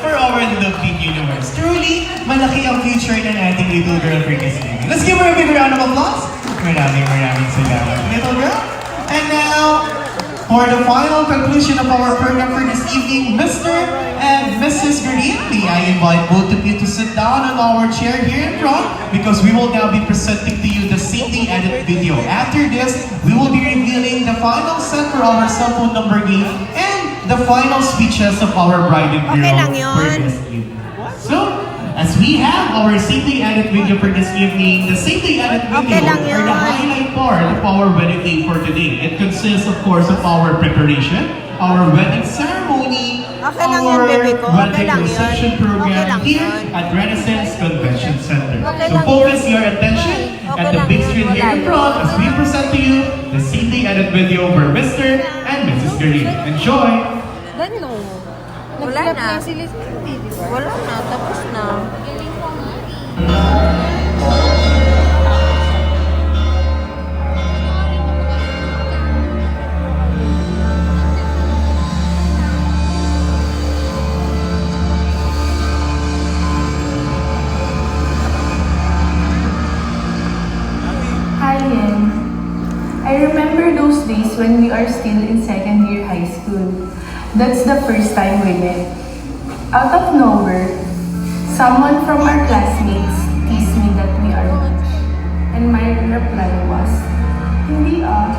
for our lovely universe. Truly, malaki ang future ng ating little girl for this evening. Let's give her a big round of applause. Maraming salamat, little girl. And now, for the final conclusion of our program for this evening, Mr. and Mrs. Garini, I invite both of you to sit down on our chair here in front because we will now be presenting to you the safety edit video. After this, we will be revealing the final set for our cell phone number game and the final speeches of our bride and groom for this evening. So, as we have our safety edit video for this evening, the safety edit video are the highlight part of our wedding day for today. It consists, of course, of our preparation, our wedding ceremony, our wedding reception program here at Renaissance Convention Center. So focus your attention at the big screen here in front as we present to you the safety edit video for Mr. and Mrs. Garini. Enjoy! Wala na. Wala na, tapos na. Hi, Yen. I remember those days when we are still in second year high school. That's the first time we met. Out of nowhere, someone from our classmates teased me that we are much. And my reply was, hindi ah.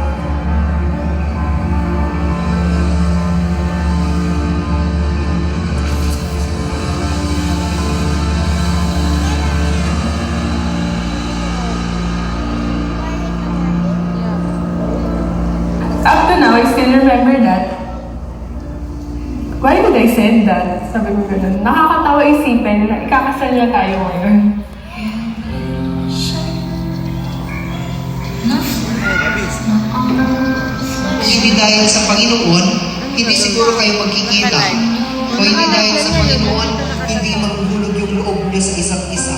Up to now, I still remember that. Why did I say that? Sabi ko ganun. Nakakatawa isipin na ikakasal na tayo ngayon. Hindi dahil sa Panginoon, hindi siguro kayo magkikita. O hindi dahil sa Panginoon, hindi maghuhulog yung loob niyo sa isa't isa.